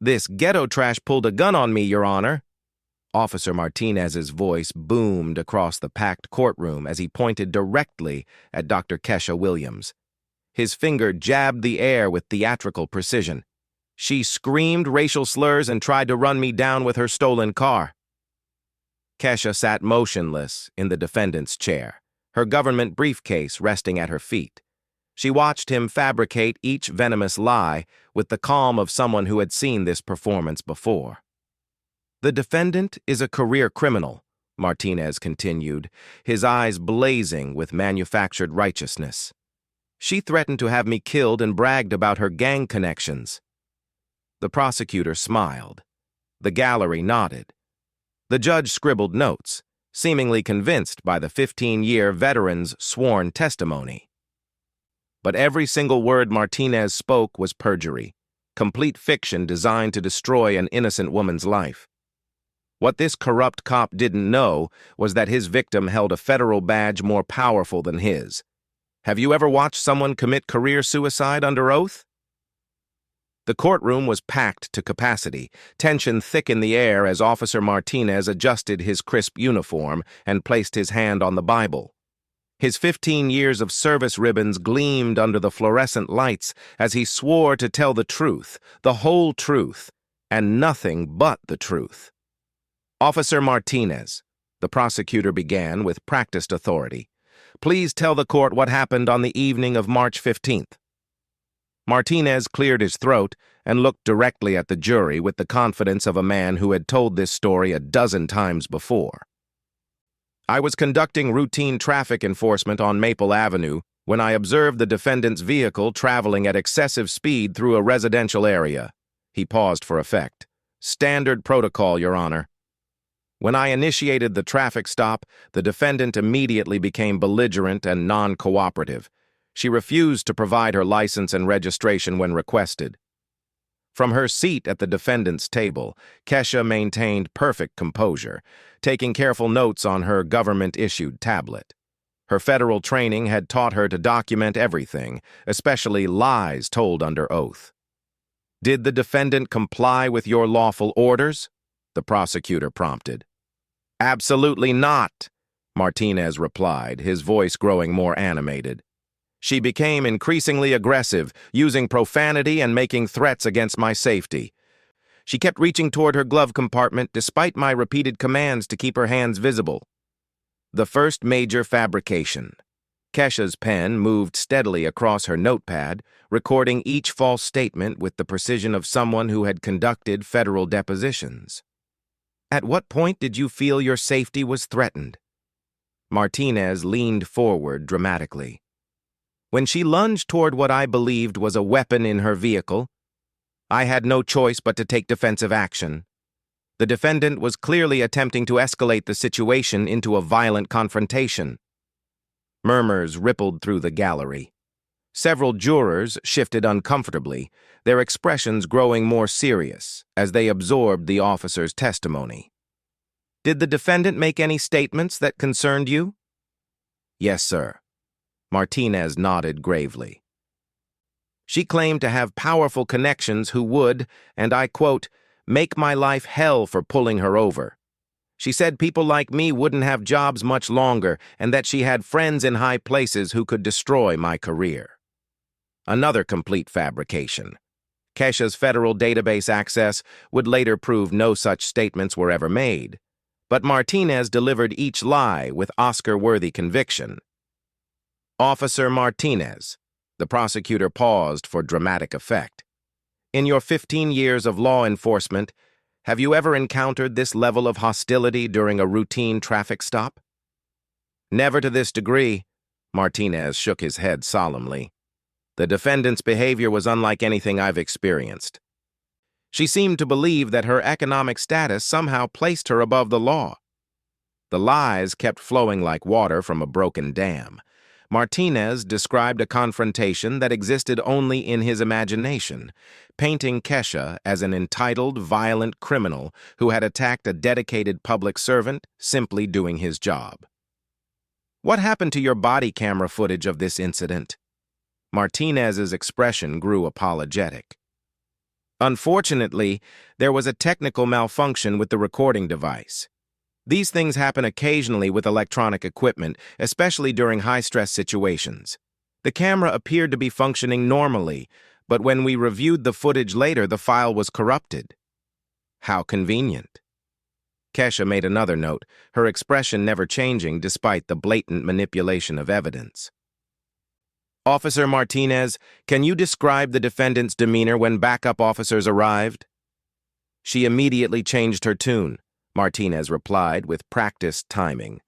"This ghetto trash pulled a gun on me, Your Honor." Officer Martinez's voice boomed across the packed courtroom as he pointed directly at Dr. Kesha Williams. His finger jabbed the air with theatrical precision. "She screamed racial slurs and tried to run me down with her stolen car." Kesha sat motionless in the defendant's chair, her government briefcase resting at her feet. She watched him fabricate each venomous lie with the calm of someone who had seen this performance before. "The defendant is a career criminal," Martinez continued, his eyes blazing with manufactured righteousness. "She threatened to have me killed and bragged about her gang connections." The prosecutor smiled. The gallery nodded. The judge scribbled notes, seemingly convinced by the 15-year veteran's sworn testimony. But every single word Martinez spoke was perjury, complete fiction designed to destroy an innocent woman's life. What this corrupt cop didn't know was that his victim held a federal badge more powerful than his. Have you ever watched someone commit career suicide under oath? The courtroom was packed to capacity, tension thick in the air as Officer Martinez adjusted his crisp uniform and placed his hand on the Bible. His 15 years of service ribbons gleamed under the fluorescent lights as he swore to tell the truth, the whole truth, and nothing but the truth. "Officer Martinez," the prosecutor began with practiced authority, "please tell the court what happened on the evening of March 15th. Martinez cleared his throat and looked directly at the jury with the confidence of a man who had told this story a dozen times before. "I was conducting routine traffic enforcement on Maple Avenue when I observed the defendant's vehicle traveling at excessive speed through a residential area." He paused for effect. "Standard protocol, Your Honor. When I initiated the traffic stop, the defendant immediately became belligerent and non-cooperative. She refused to provide her license and registration when requested." From her seat at the defendant's table, Kesha maintained perfect composure, taking careful notes on her government-issued tablet. Her federal training had taught her to document everything, especially lies told under oath. "Did the defendant comply with your lawful orders?" the prosecutor prompted. "Absolutely not," Martinez replied, his voice growing more animated. "She became increasingly aggressive, using profanity and making threats against my safety. She kept reaching toward her glove compartment despite my repeated commands to keep her hands visible." The first major fabrication. Kesha's pen moved steadily across her notepad, recording each false statement with the precision of someone who had conducted federal depositions. "At what point did you feel your safety was threatened?" Martinez leaned forward dramatically. "When she lunged toward what I believed was a weapon in her vehicle, I had no choice but to take defensive action. The defendant was clearly attempting to escalate the situation into a violent confrontation." Murmurs rippled through the gallery. Several jurors shifted uncomfortably, their expressions growing more serious as they absorbed the officer's testimony. "Did the defendant make any statements that concerned you?" "Yes, sir." Martinez nodded gravely. "She claimed to have powerful connections who would, and I quote, make my life hell for pulling her over. She said people like me wouldn't have jobs much longer and that she had friends in high places who could destroy my career." Another complete fabrication. Kesha's federal database access would later prove no such statements were ever made, but Martinez delivered each lie with Oscar-worthy conviction. "Officer Martinez," the prosecutor paused for dramatic effect. "In your 15 years of law enforcement, have you ever encountered this level of hostility during a routine traffic stop?" "Never to this degree," Martinez shook his head solemnly. "The defendant's behavior was unlike anything I've experienced. She seemed to believe that her economic status somehow placed her above the law." The lies kept flowing like water from a broken dam. Martinez described a confrontation that existed only in his imagination, painting Kesha as an entitled, violent criminal who had attacked a dedicated public servant simply doing his job. "What happened to your body camera footage of this incident?" Martinez's expression grew apologetic. Unfortunately, there was a technical malfunction with the recording device. These things happen occasionally with electronic equipment, especially during high-stress situations. The camera appeared to be functioning normally, but when we reviewed the footage later, the file was corrupted. How convenient. Kesha made another note, her expression never changing despite the blatant manipulation of evidence. Officer Martinez, can you describe the defendant's demeanor when backup officers arrived? She immediately changed her tune, Martinez replied with practiced timing.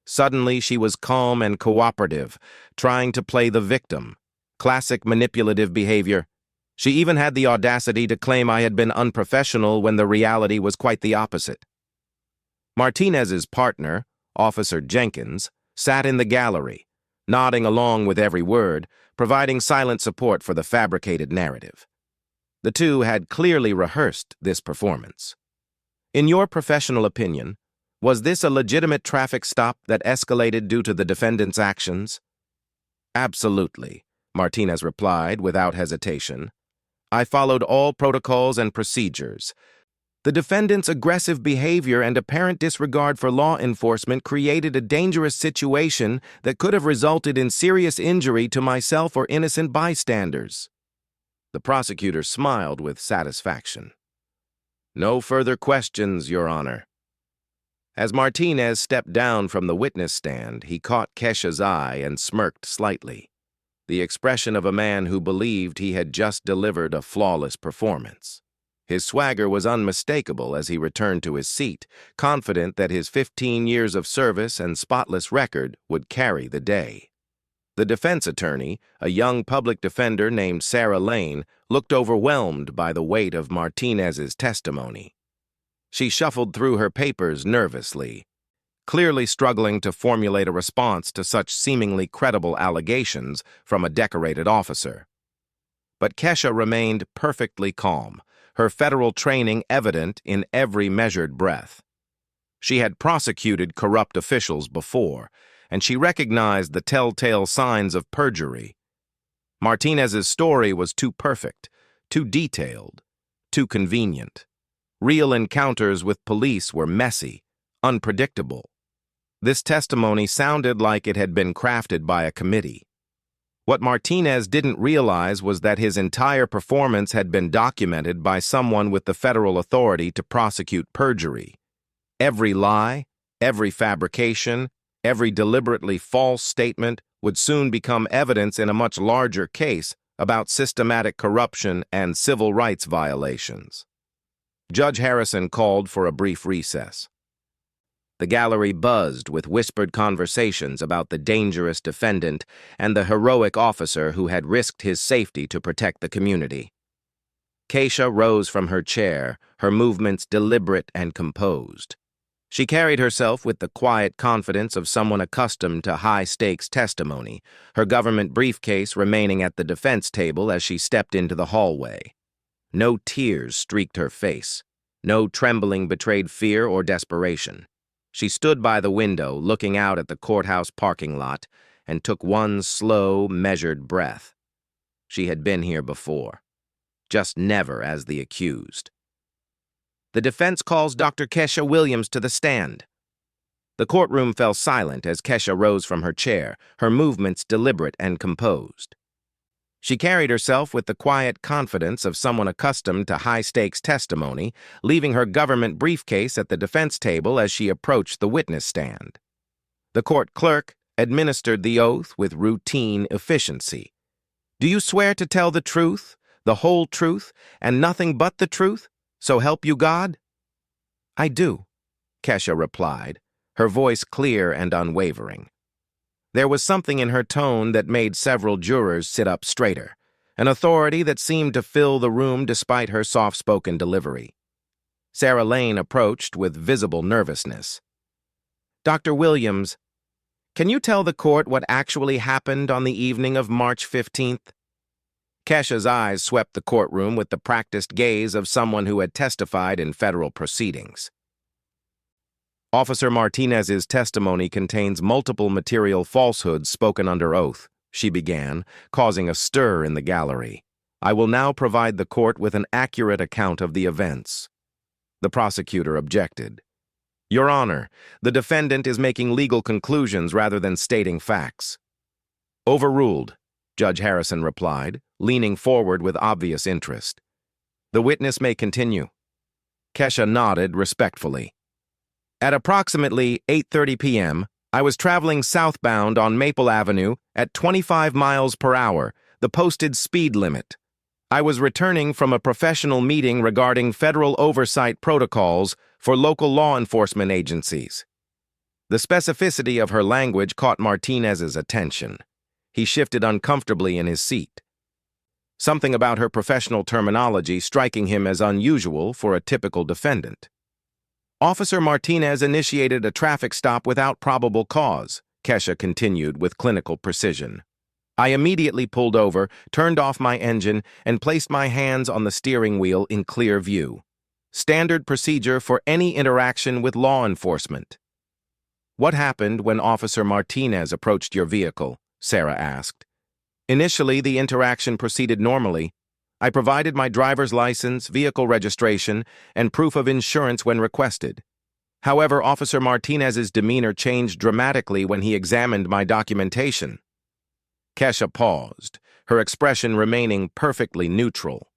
Suddenly, she was calm and cooperative, trying to play the victim. Classic manipulative behavior. She even had the audacity to claim I had been unprofessional when the reality was quite the opposite. Martinez's partner, Officer Jenkins, sat in the gallery, nodding along with every word, providing silent support for the fabricated narrative. The two had clearly rehearsed this performance. In your professional opinion, was this a legitimate traffic stop that escalated due to the defendant's actions? Absolutely, Martinez replied without hesitation. I followed all protocols and procedures. The defendant's aggressive behavior and apparent disregard for law enforcement created a dangerous situation that could have resulted in serious injury to myself or innocent bystanders. The prosecutor smiled with satisfaction. No further questions, Your Honor. As Martinez stepped down from the witness stand, he caught Kesha's eye and smirked slightly, the expression of a man who believed he had just delivered a flawless performance. His swagger was unmistakable as he returned to his seat, confident that his 15 years of service and spotless record would carry the day. The defense attorney, a young public defender named Sarah Lane, looked overwhelmed by the weight of Martinez's testimony. She shuffled through her papers nervously, clearly struggling to formulate a response to such seemingly credible allegations from a decorated officer. But Kesha remained perfectly calm, her federal training evident in every measured breath. She had prosecuted corrupt officials before, and she recognized the telltale signs of perjury. Martinez's story was too perfect, too detailed, too convenient. Real encounters with police were messy, unpredictable. This testimony sounded like it had been crafted by a committee. What Martinez didn't realize was that his entire performance had been documented by someone with the federal authority to prosecute perjury. Every lie, every fabrication, every deliberately false statement would soon become evidence in a much larger case about systematic corruption and civil rights violations. Judge Harrison called for a brief recess. The gallery buzzed with whispered conversations about the dangerous defendant and the heroic officer who had risked his safety to protect the community. Kesha rose from her chair, her movements deliberate and composed. She carried herself with the quiet confidence of someone accustomed to high-stakes testimony, her government briefcase remaining at the defense table as she stepped into the hallway. No tears streaked her face. No trembling betrayed fear or desperation. She stood by the window, looking out at the courthouse parking lot, and took one slow, measured breath. She had been here before, just never as the accused. The defense calls Dr. Kesha Williams to the stand. The courtroom fell silent as Kesha rose from her chair, her movements deliberate and composed. She carried herself with the quiet confidence of someone accustomed to high-stakes testimony, leaving her government briefcase at the defense table as she approached the witness stand. The court clerk administered the oath with routine efficiency. Do you swear to tell the truth, the whole truth, and nothing but the truth? So help you God? I do, Kesha replied, her voice clear and unwavering. There was something in her tone that made several jurors sit up straighter, an authority that seemed to fill the room despite her soft-spoken delivery. Sarah Lane approached with visible nervousness. Dr. Williams, can you tell the court what actually happened on the evening of March 15th? Kesha's eyes swept the courtroom with the practiced gaze of someone who had testified in federal proceedings. Officer Martinez's testimony contains multiple material falsehoods spoken under oath, she began, causing a stir in the gallery. I will now provide the court with an accurate account of the events. The prosecutor objected. Your Honor, the defendant is making legal conclusions rather than stating facts. Overruled, Judge Harrison replied, leaning forward with obvious interest. The witness may continue. Kesha nodded respectfully. At approximately 8:30 p.m., I was traveling southbound on Maple Avenue at 25 miles per hour, the posted speed limit. I was returning from a professional meeting regarding federal oversight protocols for local law enforcement agencies. The specificity of her language caught Martinez's attention. He shifted uncomfortably in his seat. Something about her professional terminology striking him as unusual for a typical defendant. Officer Martinez initiated a traffic stop without probable cause, Kesha continued with clinical precision. I immediately pulled over, turned off my engine, and placed my hands on the steering wheel in clear view. Standard procedure for any interaction with law enforcement. What happened when Officer Martinez approached your vehicle? Sarah asked. Initially, the interaction proceeded normally. I provided my driver's license, vehicle registration, and proof of insurance when requested. However, Officer Martinez's demeanor changed dramatically when he examined my documentation. Kesha paused, her expression remaining perfectly neutral.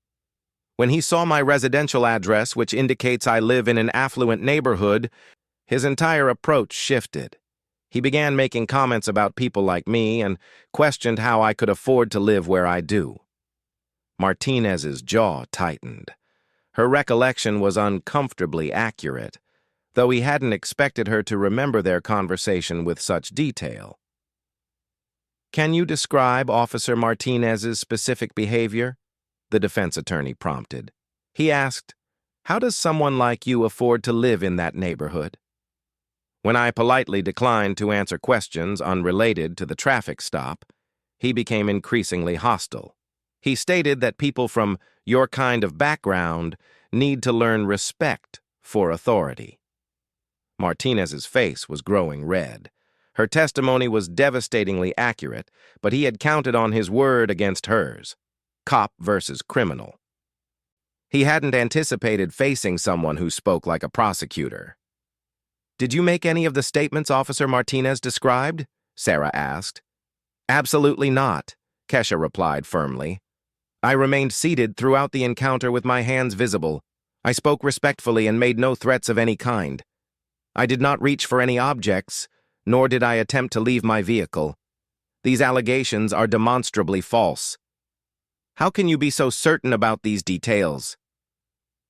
When he saw my residential address, which indicates I live in an affluent neighborhood, his entire approach shifted. He began making comments about people like me and questioned how I could afford to live where I do. Martinez's jaw tightened. Her recollection was uncomfortably accurate, though he hadn't expected her to remember their conversation with such detail. Can you describe Officer Martinez's specific behavior? The defense attorney prompted. He asked, how does someone like you afford to live in that neighborhood? When I politely declined to answer questions unrelated to the traffic stop, he became increasingly hostile. He stated that people from your kind of background need to learn respect for authority. Martinez's face was growing red. Her testimony was devastatingly accurate, but he had counted on his word against hers. Cop versus criminal. He hadn't anticipated facing someone who spoke like a prosecutor. Did you make any of the statements Officer Martinez described? Sarah asked. Absolutely not, Kesha replied firmly. I remained seated throughout the encounter with my hands visible. I spoke respectfully and made no threats of any kind. I did not reach for any objects, nor did I attempt to leave my vehicle. These allegations are demonstrably false. How can you be so certain about these details?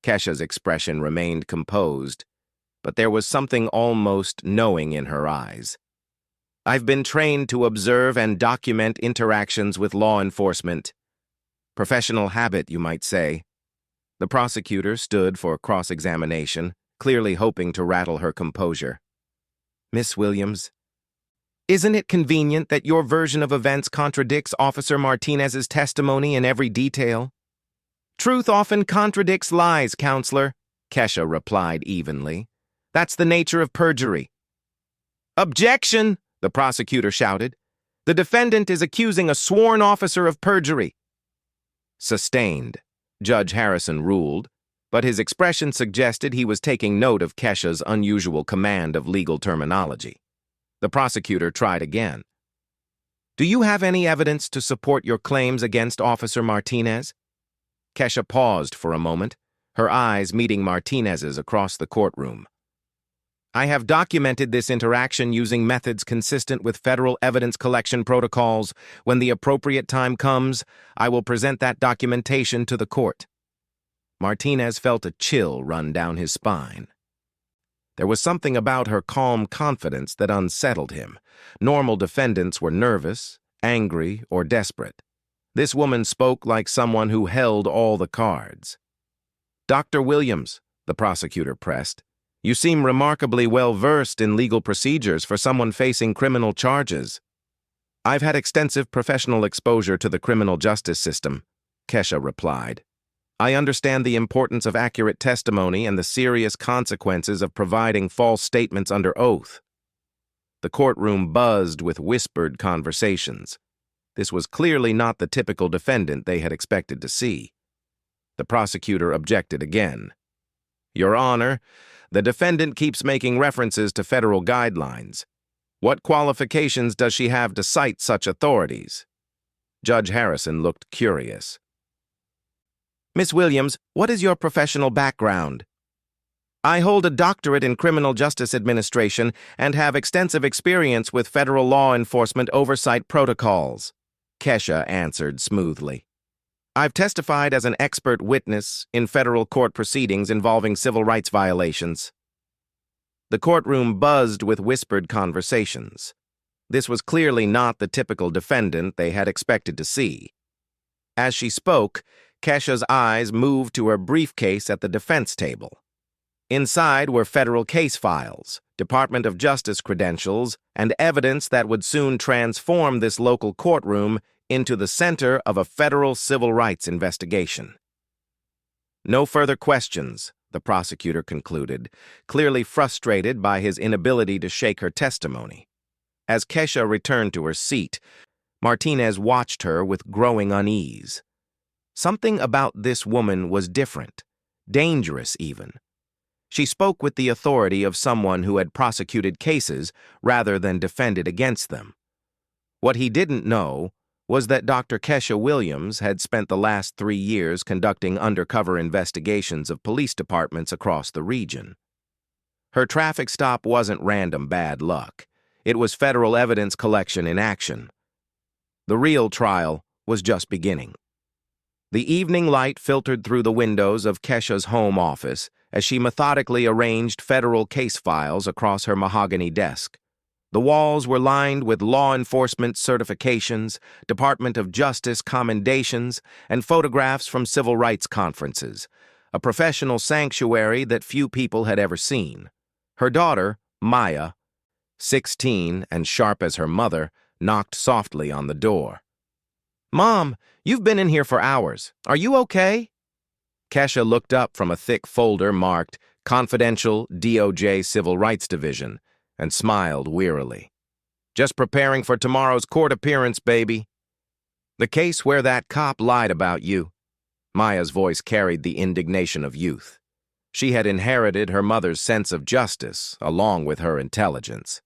Kesha's expression remained composed, but there was something almost knowing in her eyes. I've been trained to observe and document interactions with law enforcement. Professional habit, you might say. The prosecutor stood for cross-examination, clearly hoping to rattle her composure. Miss Williams, isn't it convenient that your version of events contradicts Officer Martinez's testimony in every detail? Truth often contradicts lies, counselor, Kesha replied evenly. That's the nature of perjury. Objection, the prosecutor shouted. The defendant is accusing a sworn officer of perjury. Sustained, Judge Harrison ruled, but his expression suggested he was taking note of Kesha's unusual command of legal terminology. The prosecutor tried again. Do you have any evidence to support your claims against Officer Martinez? Kesha paused for a moment, her eyes meeting Martinez's across the courtroom. I have documented this interaction using methods consistent with federal evidence collection protocols. When the appropriate time comes, I will present that documentation to the court. Martinez felt a chill run down his spine. There was something about her calm confidence that unsettled him. Normal defendants were nervous, angry, or desperate. This woman spoke like someone who held all the cards. Dr. Williams, the prosecutor pressed, you seem remarkably well-versed in legal procedures for someone facing criminal charges. I've had extensive professional exposure to the criminal justice system, Kesha replied. I understand the importance of accurate testimony and the serious consequences of providing false statements under oath. The courtroom buzzed with whispered conversations. This was clearly not the typical defendant they had expected to see. The prosecutor objected again. "Your Honor, the defendant keeps making references to federal guidelines. What qualifications does she have to cite such authorities?" Judge Harrison looked curious. "Miss Williams, what is your professional background?" "I hold a doctorate in criminal justice administration and have extensive experience with federal law enforcement oversight protocols," Kesha answered smoothly. "I've testified as an expert witness in federal court proceedings involving civil rights violations." The courtroom buzzed with whispered conversations. This was clearly not the typical defendant they had expected to see. As she spoke, Kesha's eyes moved to her briefcase at the defense table. Inside were federal case files, Department of Justice credentials, and evidence that would soon transform this local courtroom into the center of a federal civil rights investigation. "No further questions," the prosecutor concluded, clearly frustrated by his inability to shake her testimony. As Kesha returned to her seat, Martinez watched her with growing unease. Something about this woman was different, dangerous even. She spoke with the authority of someone who had prosecuted cases rather than defended against them. What he didn't know was that Dr. Kesha Williams had spent the last 3 years conducting undercover investigations of police departments across the region. Her traffic stop wasn't random bad luck. It was federal evidence collection in action. The real trial was just beginning. The evening light filtered through the windows of Kesha's home office as she methodically arranged federal case files across her mahogany desk. The walls were lined with law enforcement certifications, Department of Justice commendations, and photographs from civil rights conferences, a professional sanctuary that few people had ever seen. Her daughter, Maya, 16 and sharp as her mother, knocked softly on the door. "Mom, you've been in here for hours. Are you okay?" Kesha looked up from a thick folder marked Confidential DOJ Civil Rights Division and smiled wearily. "Just preparing for tomorrow's court appearance, baby." "The case where that cop lied about you." Maya's voice carried the indignation of youth. She had inherited her mother's sense of justice, along with her intelligence.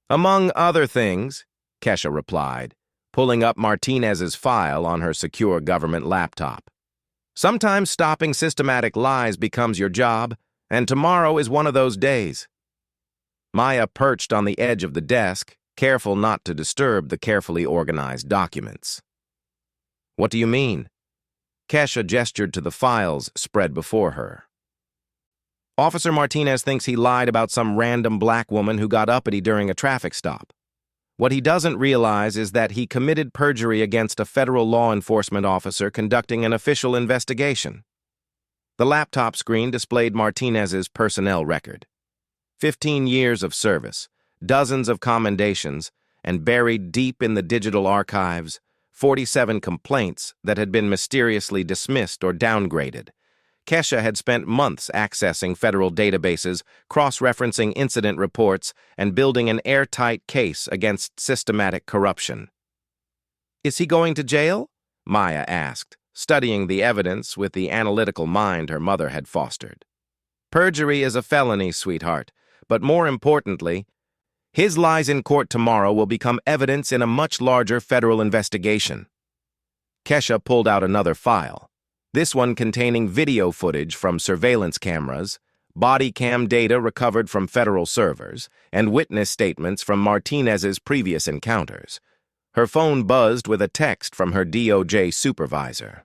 "Among other things," Kesha replied, pulling up Martinez's file on her secure government laptop. "Sometimes stopping systematic lies becomes your job, and tomorrow is one of those days." Maya perched on the edge of the desk, careful not to disturb the carefully organized documents. "What do you mean?" Kesha gestured to the files spread before her. "Officer Martinez thinks he lied about some random black woman who got uppity during a traffic stop. What he doesn't realize is that he committed perjury against a federal law enforcement officer conducting an official investigation." The laptop screen displayed Martinez's personnel record. 15 years of service, dozens of commendations, and buried deep in the digital archives, 47 complaints that had been mysteriously dismissed or downgraded. Kesha had spent months accessing federal databases, cross-referencing incident reports, and building an airtight case against systematic corruption. "Is he going to jail?" Maya asked, studying the evidence with the analytical mind her mother had fostered. "Perjury is a felony, sweetheart, but more importantly, his lies in court tomorrow will become evidence in a much larger federal investigation." Kesha pulled out another file, this one containing video footage from surveillance cameras, body cam data recovered from federal servers, and witness statements from Martinez's previous encounters. Her phone buzzed with a text from her DOJ supervisor.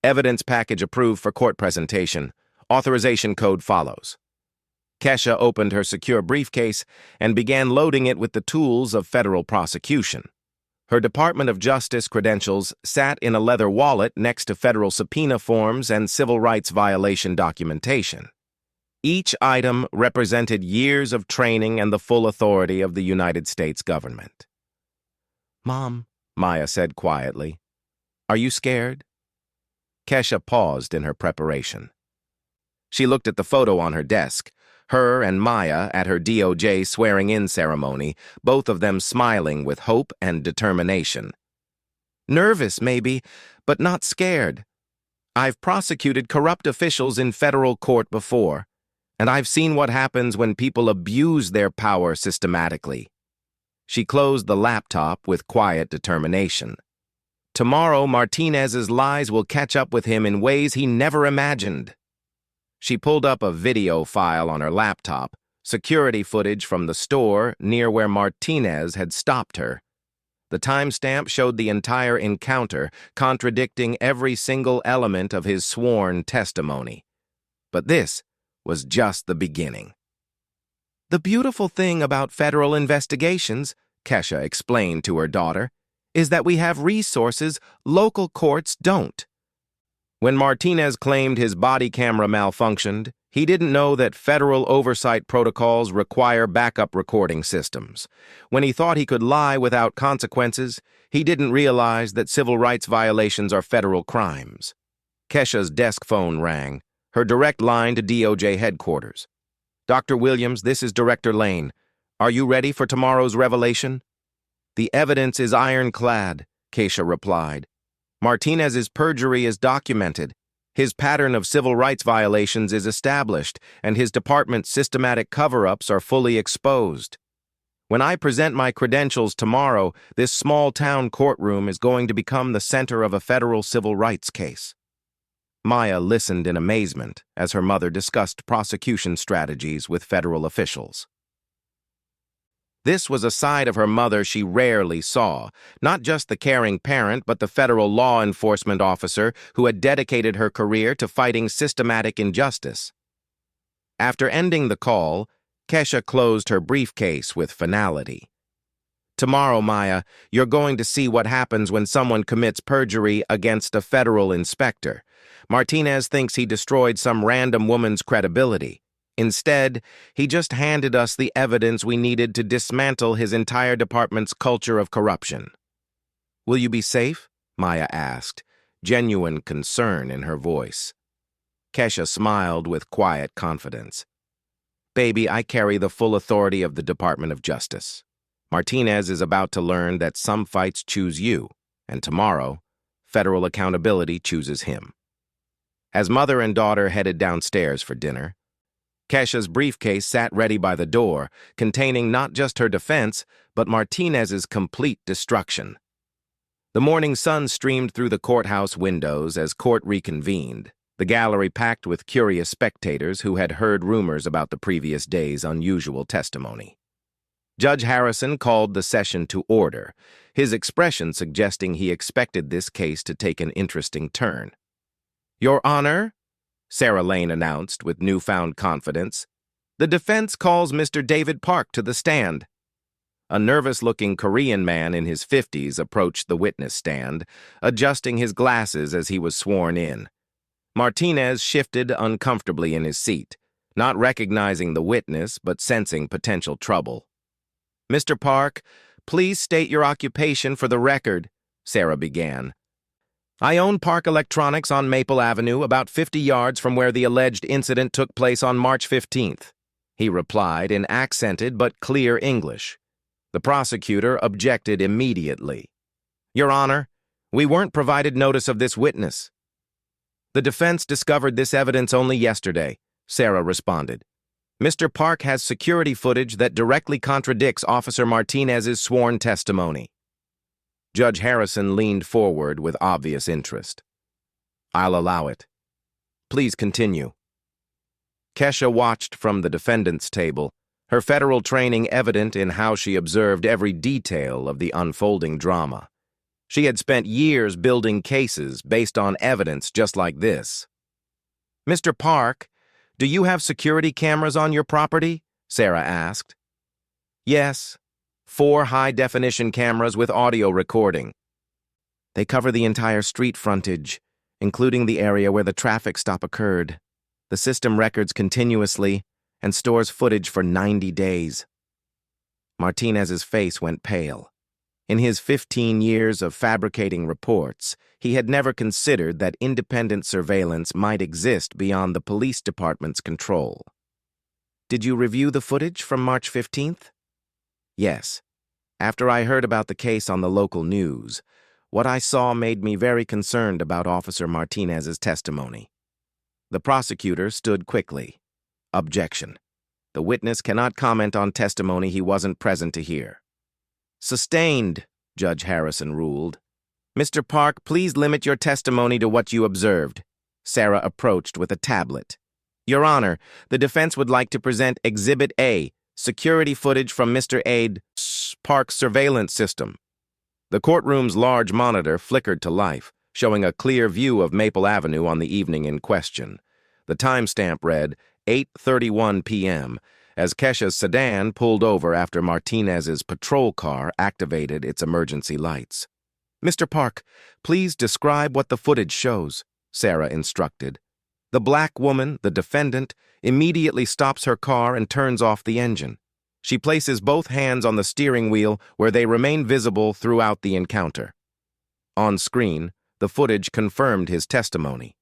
"Evidence package approved for court presentation. Authorization code follows." Kesha opened her secure briefcase and began loading it with the tools of federal prosecution. Her Department of Justice credentials sat in a leather wallet next to federal subpoena forms and civil rights violation documentation. Each item represented years of training and the full authority of the United States government. "Mom," Maya said quietly, "are you scared?" Kesha paused in her preparation. She looked at the photo on her desk, her and Maya at her DOJ swearing-in ceremony, both of them smiling with hope and determination. Nervous, maybe, but not scared. I've prosecuted corrupt officials in federal court before, and I've seen what happens when people abuse their power systematically. She closed the laptop with quiet determination. Tomorrow, Martinez's lies will catch up with him in ways he never imagined. She pulled up a video file on her laptop, security footage from the store near where Martinez had stopped her. The timestamp showed the entire encounter, contradicting every single element of his sworn testimony. But this was just the beginning. The beautiful thing about federal investigations, Kesha explained to her daughter, is that we have resources local courts don't. When Martinez claimed his body camera malfunctioned, he didn't know that federal oversight protocols require backup recording systems. When he thought he could lie without consequences, he didn't realize that civil rights violations are federal crimes. Kesha's desk phone rang, her direct line to DOJ headquarters. Dr. Williams, this is Director Lane. Are you ready for tomorrow's revelation? The evidence is ironclad, Kesha replied. Martinez's perjury is documented. His pattern of civil rights violations is established, and his department's systematic cover-ups are fully exposed. When I present my credentials tomorrow, this small-town courtroom is going to become the center of a federal civil rights case. Maya listened in amazement as her mother discussed prosecution strategies with federal officials. This was a side of her mother she rarely saw, not just the caring parent, but the federal law enforcement officer who had dedicated her career to fighting systematic injustice. After ending the call, Kesha closed her briefcase with finality. Tomorrow, Maya, you're going to see what happens when someone commits perjury against a federal inspector. Martinez thinks he destroyed some random woman's credibility. Instead, he just handed us the evidence we needed to dismantle his entire department's culture of corruption. Will you be safe? Maya asked, genuine concern in her voice. Kesha smiled with quiet confidence. Baby, I carry the full authority of the Department of Justice. Martinez is about to learn that some fights choose you, and tomorrow, federal accountability chooses him. As mother and daughter headed downstairs for dinner, Kesha's briefcase sat ready by the door, containing not just her defense, but Martinez's complete destruction. The morning sun streamed through the courthouse windows as court reconvened, the gallery packed with curious spectators who had heard rumors about the previous day's unusual testimony. Judge Harrison called the session to order, his expression suggesting he expected this case to take an interesting turn. Your Honor, Sarah Lane announced with newfound confidence, the defense calls Mr. David Park to the stand. A nervous-looking Korean man in his 50s approached the witness stand, adjusting his glasses as he was sworn in. Martinez shifted uncomfortably in his seat, not recognizing the witness but sensing potential trouble. Mr. Park, please state your occupation for the record, Sarah began. I own Park Electronics on Maple Avenue, about 50 yards from where the alleged incident took place on March 15th, he replied in accented but clear English. The prosecutor objected immediately. Your Honor, we weren't provided notice of this witness. The defense discovered this evidence only yesterday, Sarah responded. Mr. Park has security footage that directly contradicts Officer Martinez's sworn testimony. Judge Harrison leaned forward with obvious interest. I'll allow it. Please continue. Kesha watched from the defendant's table, her federal training evident in how she observed every detail of the unfolding drama. She had spent years building cases based on evidence just like this. Mr. Park, do you have security cameras on your property? Sarah asked. Yes. 4 high-definition cameras with audio recording. They cover the entire street frontage, including the area where the traffic stop occurred. The system records continuously and stores footage for 90 days. Martinez's face went pale. In his 15 years of fabricating reports, he had never considered that independent surveillance might exist beyond the police department's control. Did you review the footage from March 15th? Yes. After I heard about the case on the local news, What I saw made me very concerned about Officer Martinez's testimony. The prosecutor stood quickly. Objection. The witness cannot comment on testimony he wasn't present to hear. Sustained, Judge Harrison ruled. Mr. Park, please limit your testimony to what you observed. Sarah approached with a tablet. Your Honor, the defense would like to present Exhibit A, security footage from Mr. Park's surveillance system. The courtroom's large monitor flickered to life, showing a clear view of Maple Avenue on the evening in question. The timestamp read 8:31 p.m. as Kesha's sedan pulled over after Martinez's patrol car activated its emergency lights. Mr. Park, please describe what the footage shows, Sarah instructed. The black woman, the defendant, immediately stops her car and turns off the engine. She places both hands on the steering wheel where they remain visible throughout the encounter. On screen, the footage confirmed his testimony.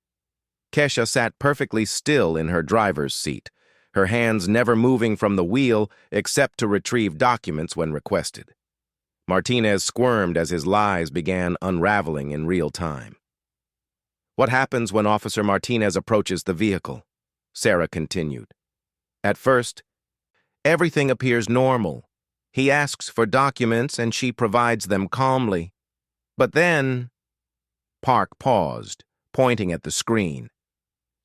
Kesha sat perfectly still in her driver's seat, her hands never moving from the wheel except to retrieve documents when requested. Martinez squirmed as his lies began unraveling in real time. What happens when Officer Martinez approaches the vehicle? Sarah continued. At first, everything appears normal. He asks for documents and she provides them calmly. But then, Park paused, pointing at the screen.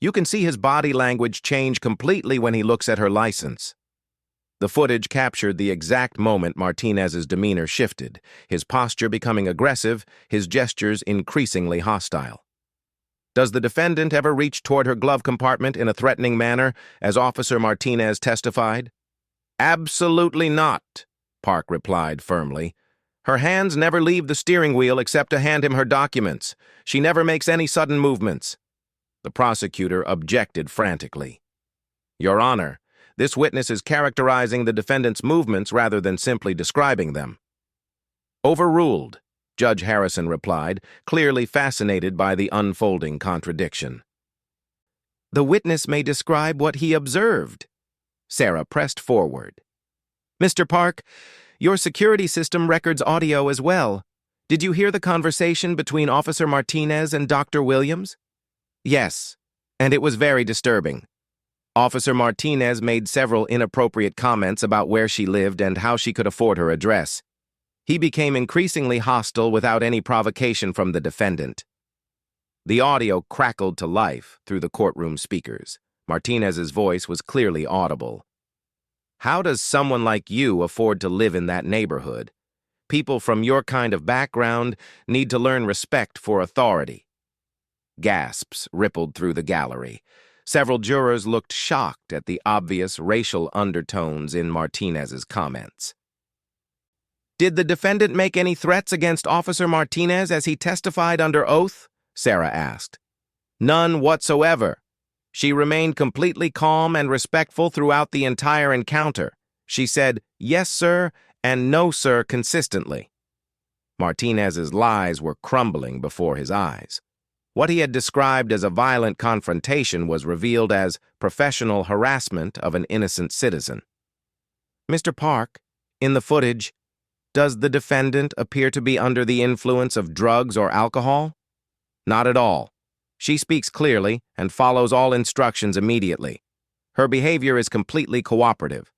You can see his body language change completely when he looks at her license. The footage captured the exact moment Martinez's demeanor shifted, his posture becoming aggressive, his gestures increasingly hostile. Does the defendant ever reach toward her glove compartment in a threatening manner, as Officer Martinez testified? Absolutely not, Park replied firmly. Her hands never leave the steering wheel except to hand him her documents. She never makes any sudden movements. The prosecutor objected frantically. Your Honor, this witness is characterizing the defendant's movements rather than simply describing them. Overruled, Judge Harrison replied, clearly fascinated by the unfolding contradiction. The witness may describe what he observed. Sarah pressed forward. Mr. Park, your security system records audio as well. Did you hear the conversation between Officer Martinez and Dr. Williams? Yes, and it was very disturbing. Officer Martinez made several inappropriate comments about where she lived and how she could afford her address. He became increasingly hostile without any provocation from the defendant. The audio crackled to life through the courtroom speakers. Martinez's voice was clearly audible. How does someone like you afford to live in that neighborhood? People from your kind of background need to learn respect for authority. Gasps rippled through the gallery. Several jurors looked shocked at the obvious racial undertones in Martinez's comments. Did the defendant make any threats against Officer Martinez as he testified under oath? Sarah asked. None whatsoever. She remained completely calm and respectful throughout the entire encounter. She said, yes, sir, and no, sir, consistently. Martinez's lies were crumbling before his eyes. What he had described as a violent confrontation was revealed as professional harassment of an innocent citizen. Mr. Park, in the footage, does the defendant appear to be under the influence of drugs or alcohol? Not at all. She speaks clearly and follows all instructions immediately. Her behavior is completely cooperative.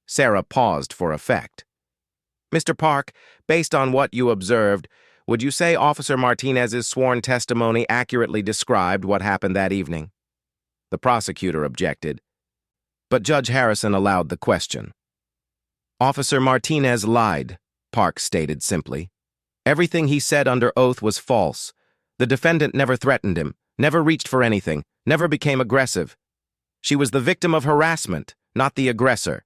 Sarah paused for effect. Mr. Park, based on what you observed, would you say Officer Martinez's sworn testimony accurately described what happened that evening? The prosecutor objected, but Judge Harrison allowed the question. Officer Martinez lied, Park stated simply. Everything he said under oath was false. The defendant never threatened him, never reached for anything, never became aggressive. She was the victim of harassment, not the aggressor.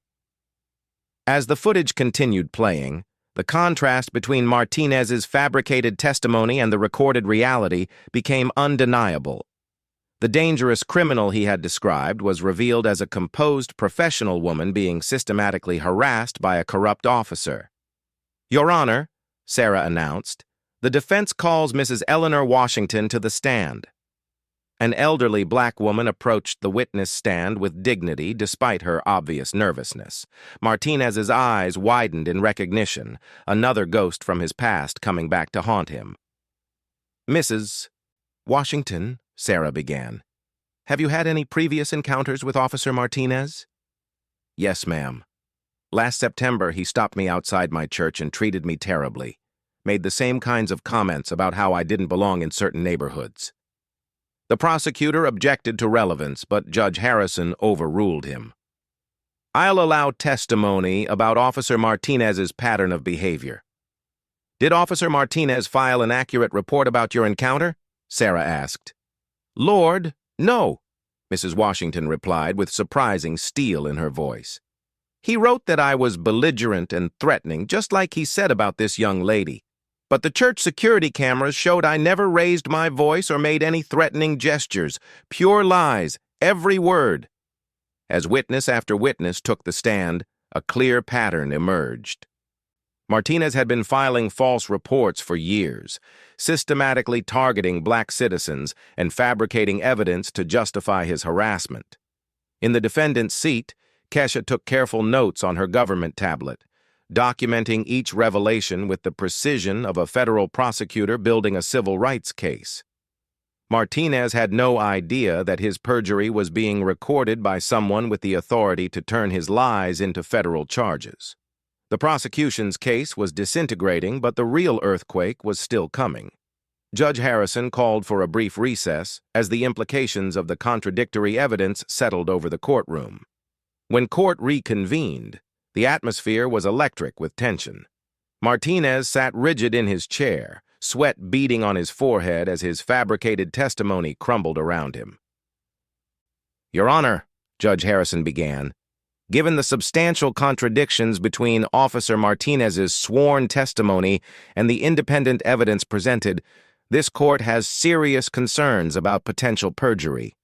As the footage continued playing, the contrast between Martinez's fabricated testimony and the recorded reality became undeniable. The dangerous criminal he had described was revealed as a composed professional woman being systematically harassed by a corrupt officer. Your Honor, Sarah announced, the defense calls Mrs. Eleanor Washington to the stand. An elderly black woman approached the witness stand with dignity despite her obvious nervousness. Martinez's eyes widened in recognition, another ghost from his past coming back to haunt him. Mrs. Washington, Sarah began, have you had any previous encounters with Officer Martinez? Yes, ma'am. Last September, he stopped me outside my church and treated me terribly. Made the same kinds of comments about how I didn't belong in certain neighborhoods. The prosecutor objected to relevance, but Judge Harrison overruled him. I'll allow testimony about Officer Martinez's pattern of behavior. Did Officer Martinez file an accurate report about your encounter? Sarah asked. Lord, no, Mrs. Washington replied with surprising steel in her voice. He wrote that I was belligerent and threatening, just like he said about this young lady. But the church security cameras showed I never raised my voice or made any threatening gestures. Pure lies, every word. As witness after witness took the stand, a clear pattern emerged. Martinez had been filing false reports for years, systematically targeting black citizens and fabricating evidence to justify his harassment. In the defendant's seat, Kesha took careful notes on her government tablet, documenting each revelation with the precision of a federal prosecutor building a civil rights case. Martinez had no idea that his perjury was being recorded by someone with the authority to turn his lies into federal charges. The prosecution's case was disintegrating, but the real earthquake was still coming. Judge Harrison called for a brief recess as the implications of the contradictory evidence settled over the courtroom. When court reconvened, the atmosphere was electric with tension. Martinez sat rigid in his chair, sweat beading on his forehead as his fabricated testimony crumbled around him. Your Honor, Judge Harrison began, given the substantial contradictions between Officer Martinez's sworn testimony and the independent evidence presented, this court has serious concerns about potential perjury.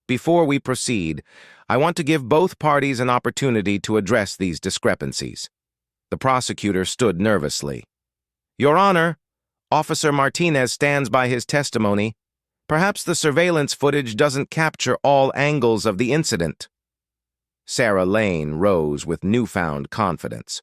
Before we proceed, I want to give both parties an opportunity to address these discrepancies. The prosecutor stood nervously. Your Honor, Officer Martinez stands by his testimony. Perhaps the surveillance footage doesn't capture all angles of the incident. Sarah Lane rose with newfound confidence.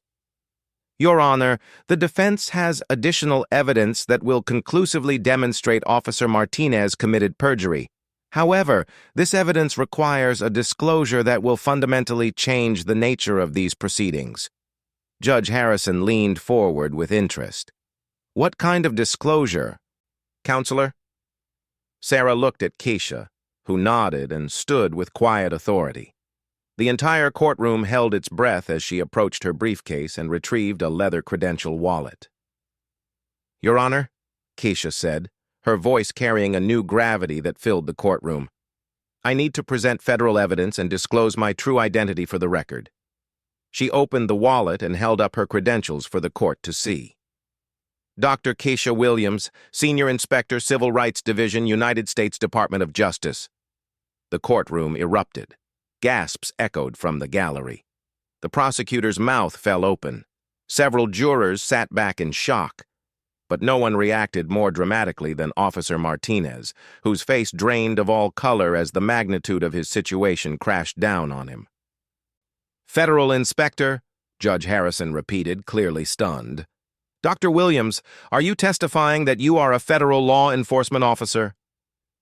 Your Honor, the defense has additional evidence that will conclusively demonstrate Officer Martinez committed perjury. However, this evidence requires a disclosure that will fundamentally change the nature of these proceedings. Judge Harrison leaned forward with interest. What kind of disclosure? Counselor? Sarah looked at Keisha, who nodded and stood with quiet authority. The entire courtroom held its breath as she approached her briefcase and retrieved a leather credential wallet. Your Honor, Keisha said, her voice carrying a new gravity that filled the courtroom. I need to present federal evidence and disclose my true identity for the record. She opened the wallet and held up her credentials for the court to see. Dr. Keisha Williams, Senior Inspector, Civil Rights Division, United States Department of Justice. The courtroom erupted. Gasps echoed from the gallery. The prosecutor's mouth fell open. Several jurors sat back in shock. But no one reacted more dramatically than Officer Martinez, whose face drained of all color as the magnitude of his situation crashed down on him. Federal Inspector, Judge Harrison repeated, clearly stunned. Dr. Williams, are you testifying that you are a federal law enforcement officer?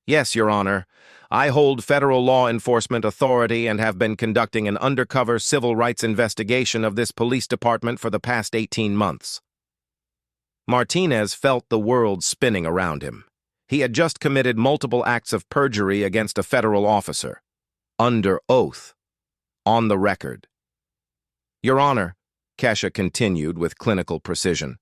Yes, Your Honor. I hold federal law enforcement authority and have been conducting an undercover civil rights investigation of this police department for the past 18 months. Martinez felt the world spinning around him. He had just committed multiple acts of perjury against a federal officer. Under oath. On the record. Your Honor, Kesha continued with clinical precision,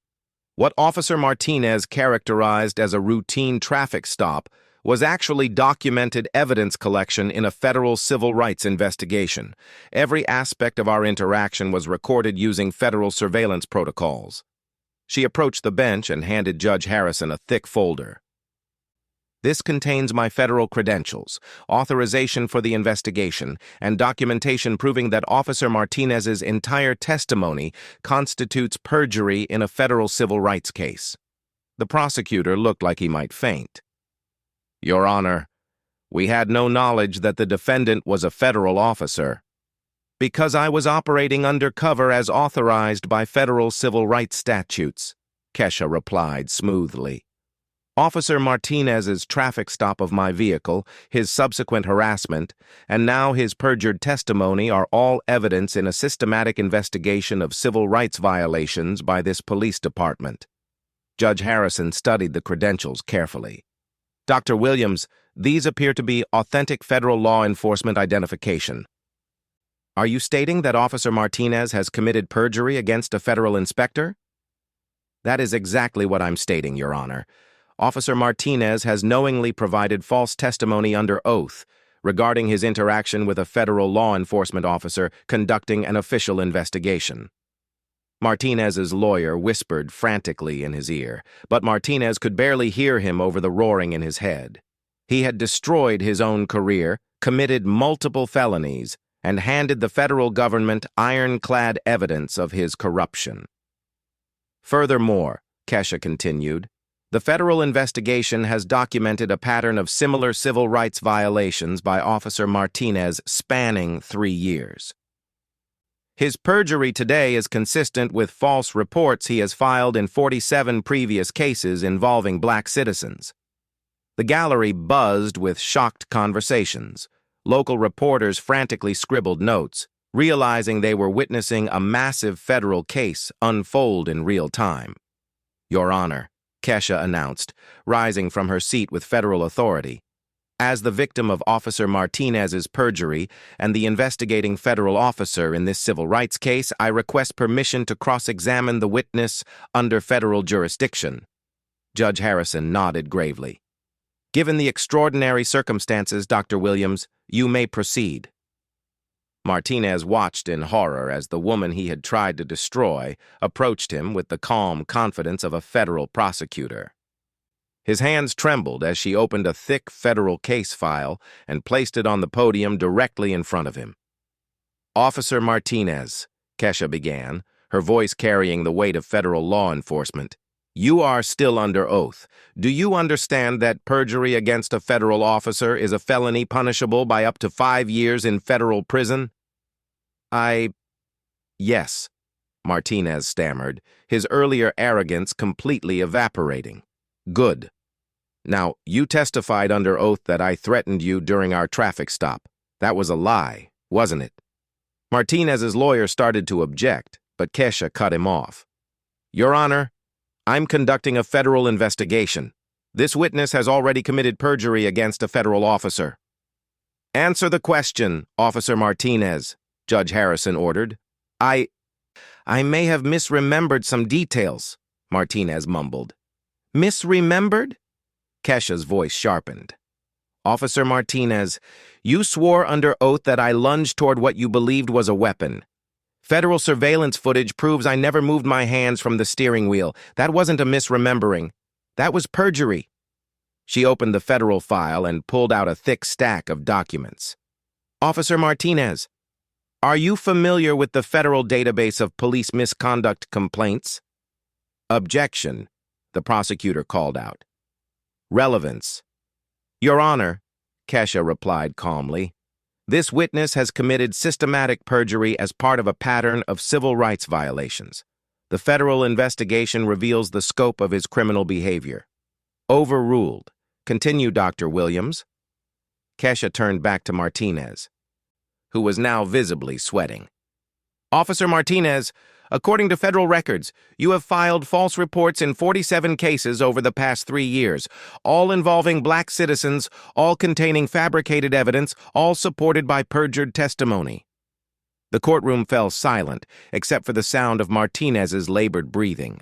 what Officer Martinez characterized as a routine traffic stop was actually documented evidence collection in a federal civil rights investigation. Every aspect of our interaction was recorded using federal surveillance protocols. She approached the bench and handed Judge Harrison a thick folder. This contains my federal credentials, authorization for the investigation, and documentation proving that Officer Martinez's entire testimony constitutes perjury in a federal civil rights case. The prosecutor looked like he might faint. Your Honor, we had no knowledge that the defendant was a federal officer. Because I was operating undercover as authorized by federal civil rights statutes, Kesha replied smoothly. Officer Martinez's traffic stop of my vehicle, his subsequent harassment, and now his perjured testimony are all evidence in a systematic investigation of civil rights violations by this police department. Judge Harrison studied the credentials carefully. Dr. Williams, these appear to be authentic federal law enforcement identification. Are you stating that Officer Martinez has committed perjury against a federal inspector? That is exactly what I'm stating, Your Honor. Officer Martinez has knowingly provided false testimony under oath regarding his interaction with a federal law enforcement officer conducting an official investigation. Martinez's lawyer whispered frantically in his ear, but Martinez could barely hear him over the roaring in his head. He had destroyed his own career, committed multiple felonies, and handed the federal government ironclad evidence of his corruption. Furthermore, Kesha continued, the federal investigation has documented a pattern of similar civil rights violations by Officer Martinez spanning 3 years. His perjury today is consistent with false reports he has filed in 47 previous cases involving black citizens. The gallery buzzed with shocked conversations. Local reporters frantically scribbled notes, realizing they were witnessing a massive federal case unfold in real time. Your Honor, Kesha announced, rising from her seat with federal authority. As the victim of Officer Martinez's perjury and the investigating federal officer in this civil rights case, I request permission to cross-examine the witness under federal jurisdiction. Judge Harrison nodded gravely. Given the extraordinary circumstances, Dr. Williams, you may proceed. Martinez watched in horror as the woman he had tried to destroy approached him with the calm confidence of a federal prosecutor. His hands trembled as she opened a thick federal case file and placed it on the podium directly in front of him. Officer Martinez, Kesha began, her voice carrying the weight of federal law enforcement, you are still under oath. Do you understand that perjury against a federal officer is a felony punishable by up to 5 years in federal prison? Yes, Martinez stammered, his earlier arrogance completely evaporating. Good. Now, you testified under oath that I threatened you during our traffic stop. That was a lie, wasn't it? Martinez's lawyer started to object, but Kesha cut him off. Your Honor, I'm conducting a federal investigation. This witness has already committed perjury against a federal officer. Answer the question, Officer Martinez, Judge Harrison ordered. I may have misremembered some details, Martinez mumbled. Misremembered? Kesha's voice sharpened. Officer Martinez, you swore under oath that I lunged toward what you believed was a weapon. Federal surveillance footage proves I never moved my hands from the steering wheel. That wasn't a misremembering. That was perjury. She opened the federal file and pulled out a thick stack of documents. Officer Martinez, are you familiar with the federal database of police misconduct complaints? Objection, the prosecutor called out. Relevance. Your Honor, Kesha replied calmly, this witness has committed systematic perjury as part of a pattern of civil rights violations. The federal investigation reveals the scope of his criminal behavior. Overruled. Continue, Dr. Williams. Kesha turned back to Martinez, who was now visibly sweating. Officer Martinez, according to federal records, you have filed false reports in 47 cases over the past 3 years, all involving black citizens, all containing fabricated evidence, all supported by perjured testimony. The courtroom fell silent, except for the sound of Martinez's labored breathing.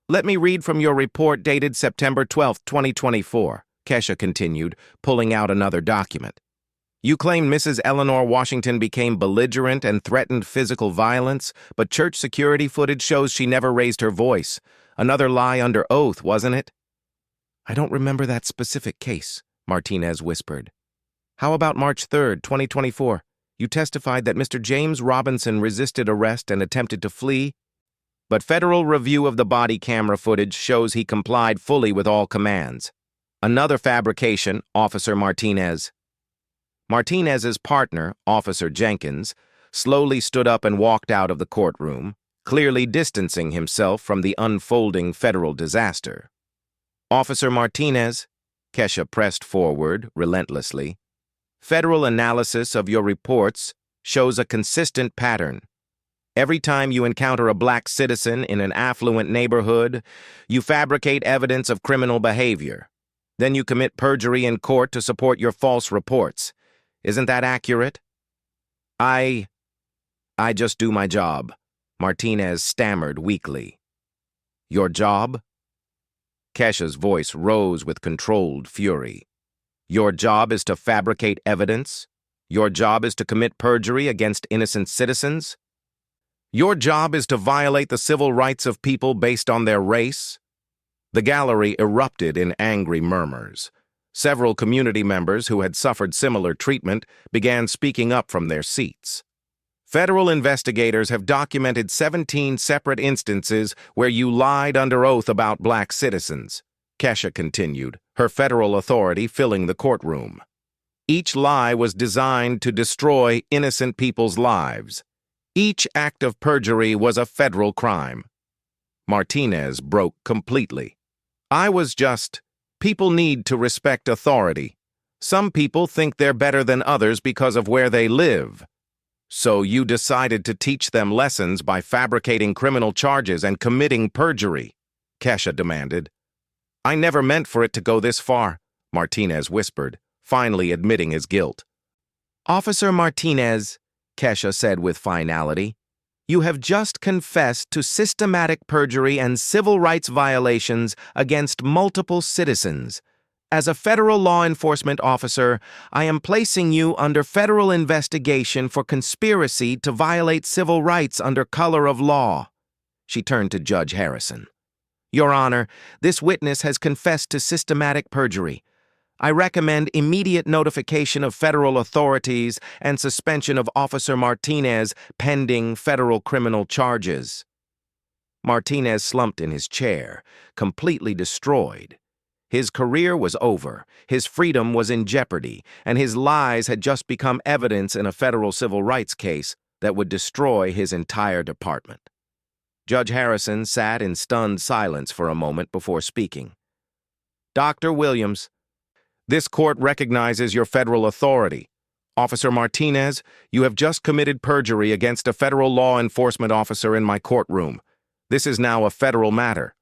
Let me read from your report dated September 12, 2024, Kesha continued, pulling out another document. You claim Mrs. Eleanor Washington became belligerent and threatened physical violence, but church security footage shows she never raised her voice. Another lie under oath, wasn't it? I don't remember that specific case, Martinez whispered. How about March 3, 2024? You testified that Mr. James Robinson resisted arrest and attempted to flee, but federal review of the body camera footage shows he complied fully with all commands. Another fabrication, Officer Martinez. Martinez's partner, Officer Jenkins, slowly stood up and walked out of the courtroom, clearly distancing himself from the unfolding federal disaster. Officer Martinez, Kesha pressed forward relentlessly. Federal analysis of your reports shows a consistent pattern. Every time you encounter a black citizen in an affluent neighborhood, you fabricate evidence of criminal behavior. Then you commit perjury in court to support your false reports. Isn't that accurate? I just do my job, Martinez stammered weakly. Your job? Kesha's voice rose with controlled fury. Your job is to fabricate evidence? Your job is to commit perjury against innocent citizens? Your job is to violate the civil rights of people based on their race? The gallery erupted in angry murmurs. Several community members who had suffered similar treatment began speaking up from their seats. Federal investigators have documented 17 separate instances where you lied under oath about black citizens, Kesha continued, her federal authority filling the courtroom. Each lie was designed to destroy innocent people's lives. Each act of perjury was a federal crime. Martinez broke completely. People need to respect authority. Some people think they're better than others because of where they live. So you decided to teach them lessons by fabricating criminal charges and committing perjury, Kesha demanded. I never meant for it to go this far, Martinez whispered, finally admitting his guilt. Officer Martinez, Kesha said with finality, you have just confessed to systematic perjury and civil rights violations against multiple citizens. As a federal law enforcement officer, I am placing you under federal investigation for conspiracy to violate civil rights under color of law. She turned to Judge Harrison. Your Honor, this witness has confessed to systematic perjury. I recommend immediate notification of federal authorities and suspension of Officer Martinez pending federal criminal charges. Martinez slumped in his chair, completely destroyed. His career was over, his freedom was in jeopardy, and his lies had just become evidence in a federal civil rights case that would destroy his entire department. Judge Harrison sat in stunned silence for a moment before speaking. Dr. Williams, this court recognizes your federal authority. Officer Martinez, you have just committed perjury against a federal law enforcement officer in my courtroom. This is now a federal matter.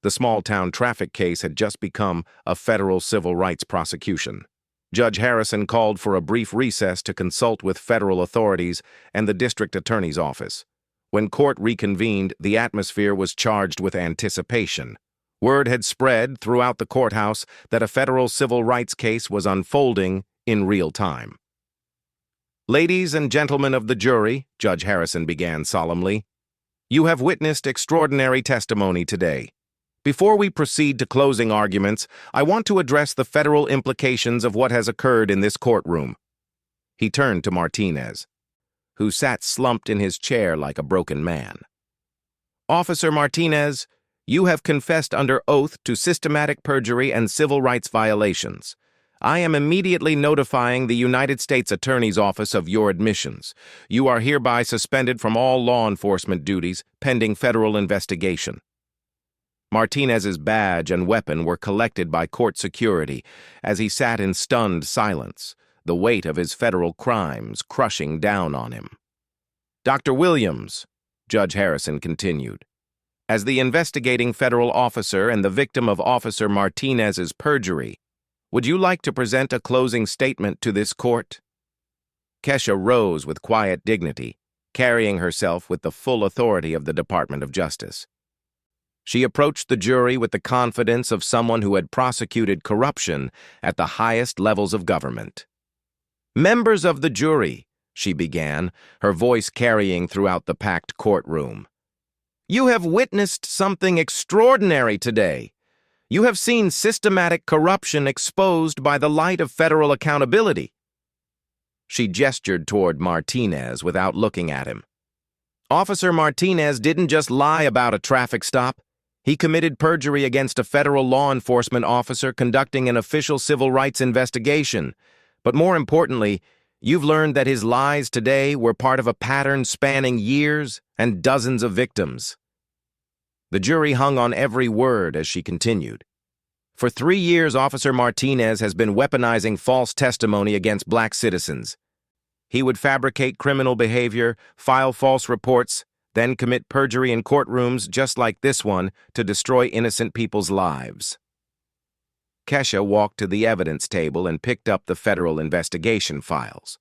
The small-town traffic case had just become a federal civil rights prosecution. Judge Harrison called for a brief recess to consult with federal authorities and the district attorney's office. When court reconvened, the atmosphere was charged with anticipation. Word had spread throughout the courthouse that a federal civil rights case was unfolding in real time. Ladies and gentlemen of the jury, Judge Harrison began solemnly, you have witnessed extraordinary testimony today. Before we proceed to closing arguments, I want to address the federal implications of what has occurred in this courtroom. He turned to Martinez, who sat slumped in his chair like a broken man. Officer Martinez, you have confessed under oath to systematic perjury and civil rights violations. I am immediately notifying the United States Attorney's Office of your admissions. You are hereby suspended from all law enforcement duties pending federal investigation. Martinez's badge and weapon were collected by court security as he sat in stunned silence, the weight of his federal crimes crushing down on him. Dr. Williams, Judge Harrison continued, as the investigating federal officer and the victim of Officer Martinez's perjury, would you like to present a closing statement to this court? Kesha rose with quiet dignity, carrying herself with the full authority of the Department of Justice. She approached the jury with the confidence of someone who had prosecuted corruption at the highest levels of government. Members of the jury, she began, her voice carrying throughout the packed courtroom. You have witnessed something extraordinary today. You have seen systematic corruption exposed by the light of federal accountability. She gestured toward Martinez without looking at him. Officer Martinez didn't just lie about a traffic stop. He committed perjury against a federal law enforcement officer conducting an official civil rights investigation. But more importantly, you've learned that his lies today were part of a pattern spanning years and dozens of victims. The jury hung on every word as she continued. For 3 years, Officer Martinez has been weaponizing false testimony against black citizens. He would fabricate criminal behavior, file false reports, then commit perjury in courtrooms just like this one to destroy innocent people's lives. Kesha walked to the evidence table and picked up the federal investigation files.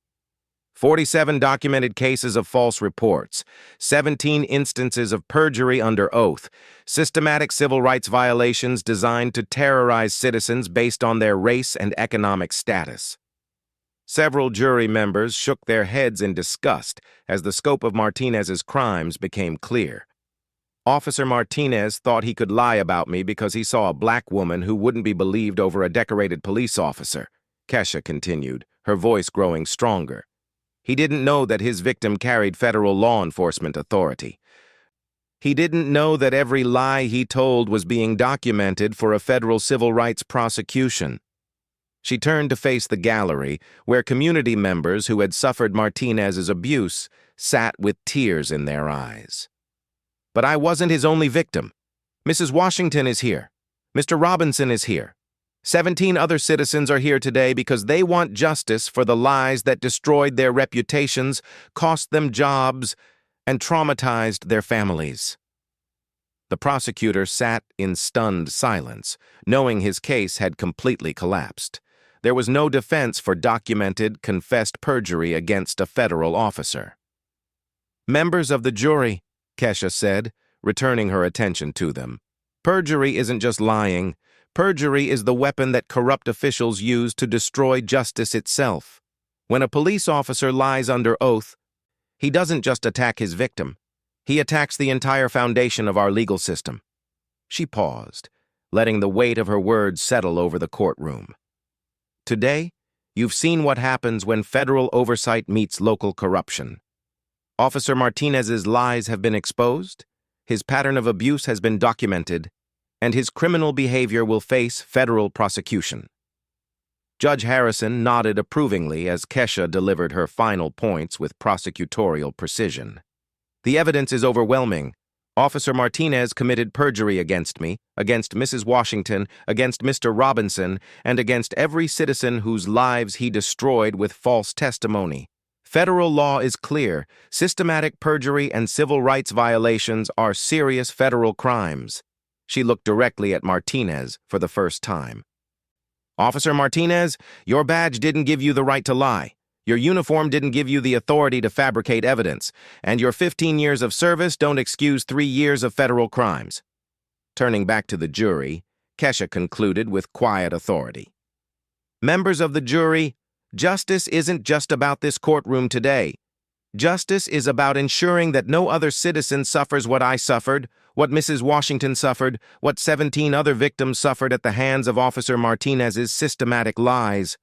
47 documented cases of false reports, 17 instances of perjury under oath, systematic civil rights violations designed to terrorize citizens based on their race and economic status. Several jury members shook their heads in disgust as the scope of Martinez's crimes became clear. Officer Martinez thought he could lie about me because he saw a black woman who wouldn't be believed over a decorated police officer, Kesha continued, her voice growing stronger. He didn't know that his victim carried federal law enforcement authority. He didn't know that every lie he told was being documented for a federal civil rights prosecution. She turned to face the gallery, where community members who had suffered Martinez's abuse sat with tears in their eyes. But I wasn't his only victim. Mrs. Washington is here. Mr. Robinson is here. 17 other citizens are here today because they want justice for the lies that destroyed their reputations, cost them jobs, and traumatized their families. The prosecutor sat in stunned silence, knowing his case had completely collapsed. There was no defense for documented, confessed perjury against a federal officer. "Members of the jury," Kesha said, returning her attention to them. "Perjury isn't just lying. Perjury is the weapon that corrupt officials use to destroy justice itself. When a police officer lies under oath, he doesn't just attack his victim. He attacks the entire foundation of our legal system." She paused, letting the weight of her words settle over the courtroom. "Today, you've seen what happens when federal oversight meets local corruption. Officer Martinez's lies have been exposed, his pattern of abuse has been documented, and his criminal behavior will face federal prosecution." Judge Harrison nodded approvingly as Kesha delivered her final points with prosecutorial precision. "The evidence is overwhelming. Officer Martinez committed perjury against me, against Mrs. Washington, against Mr. Robinson, and against every citizen whose lives he destroyed with false testimony. Federal law is clear. Systematic perjury and civil rights violations are serious federal crimes." She looked directly at Martinez for the first time. "Officer Martinez, your badge didn't give you the right to lie. Your uniform didn't give you the authority to fabricate evidence, and your 15 years of service don't excuse 3 years of federal crimes." Turning back to the jury, Kesha concluded with quiet authority. "Members of the jury, justice isn't just about this courtroom today. Justice is about ensuring that no other citizen suffers what I suffered, what Mrs. Washington suffered, what 17 other victims suffered at the hands of Officer Martinez's systematic lies."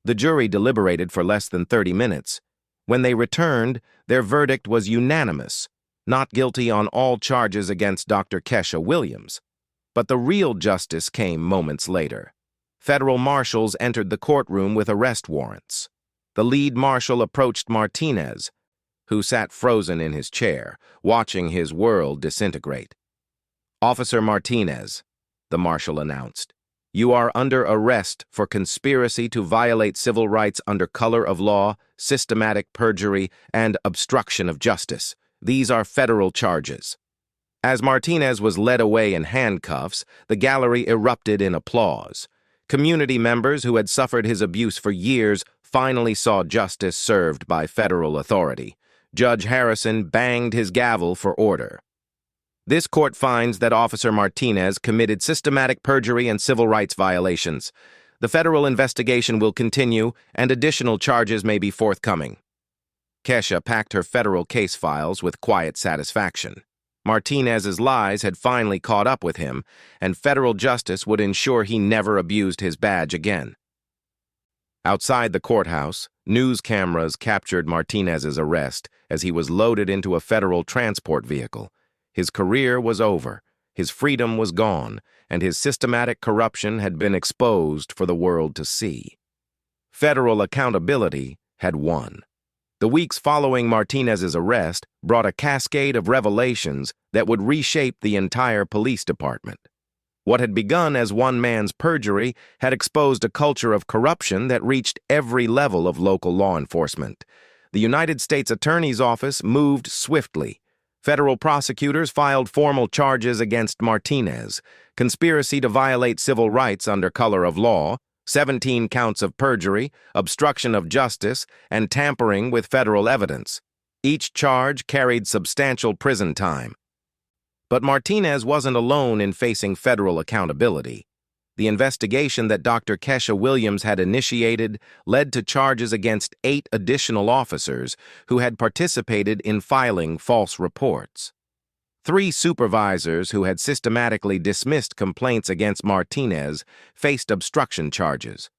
The jury deliberated for less than 30 minutes. When they returned, their verdict was unanimous, not guilty on all charges against Dr. Kesha Williams. But the real justice came moments later. Federal marshals entered the courtroom with arrest warrants. The lead marshal approached Martinez, who sat frozen in his chair, watching his world disintegrate. "Officer Martinez," the marshal announced, "you are under arrest for conspiracy to violate civil rights under color of law, systematic perjury, and obstruction of justice. These are federal charges." As Martinez was led away in handcuffs, the gallery erupted in applause. Community members who had suffered his abuse for years finally saw justice served by federal authority. Judge Harrison banged his gavel for order. "This court finds that Officer Martinez committed systematic perjury and civil rights violations. The federal investigation will continue, and additional charges may be forthcoming." Kesha packed her federal case files with quiet satisfaction. Martinez's lies had finally caught up with him, and federal justice would ensure he never abused his badge again. Outside the courthouse, news cameras captured Martinez's arrest as he was loaded into a federal transport vehicle. His career was over, his freedom was gone, and his systematic corruption had been exposed for the world to see. Federal accountability had won. The weeks following Martinez's arrest brought a cascade of revelations that would reshape the entire police department. What had begun as one man's perjury had exposed a culture of corruption that reached every level of local law enforcement. The United States Attorney's Office moved swiftly. Federal prosecutors filed formal charges against Martinez: conspiracy to violate civil rights under color of law, 17 counts of perjury, obstruction of justice, and tampering with federal evidence. Each charge carried substantial prison time. But Martinez wasn't alone in facing federal accountability. The investigation that Dr. Kesha Williams had initiated led to charges against 8 additional officers who had participated in filing false reports. 3 supervisors who had systematically dismissed complaints against Martinez faced obstruction charges.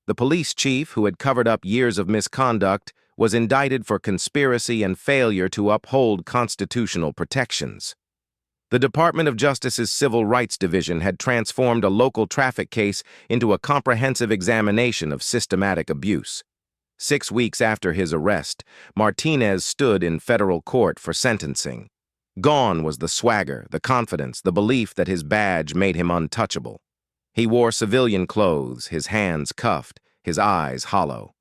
The police chief, who had covered up years of misconduct, was indicted for conspiracy and failure to uphold constitutional protections. The Department of Justice's Civil Rights Division had transformed a local traffic case into a comprehensive examination of systematic abuse. 6 weeks after his arrest, Martinez stood in federal court for sentencing. Gone was the swagger, the confidence, the belief that his badge made him untouchable. He wore civilian clothes, his hands cuffed, his eyes hollow.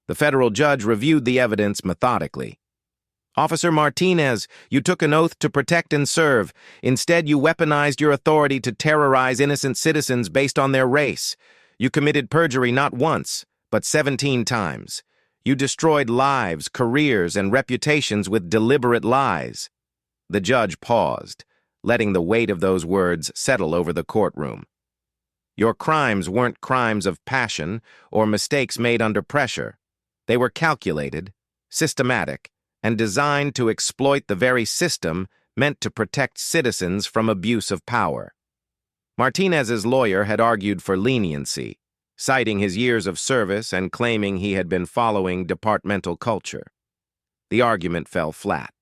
The federal judge reviewed the evidence methodically. "Officer Martinez, you took an oath to protect and serve. Instead, you weaponized your authority to terrorize innocent citizens based on their race. You committed perjury not once, but 17 times. You destroyed lives, careers, and reputations with deliberate lies." The judge paused, letting the weight of those words settle over the courtroom. "Your crimes weren't crimes of passion or mistakes made under pressure. They were calculated, systematic, and designed to exploit the very system meant to protect citizens from abuse of power." Martinez's lawyer had argued for leniency, citing his years of service and claiming he had been following departmental culture. The argument fell flat.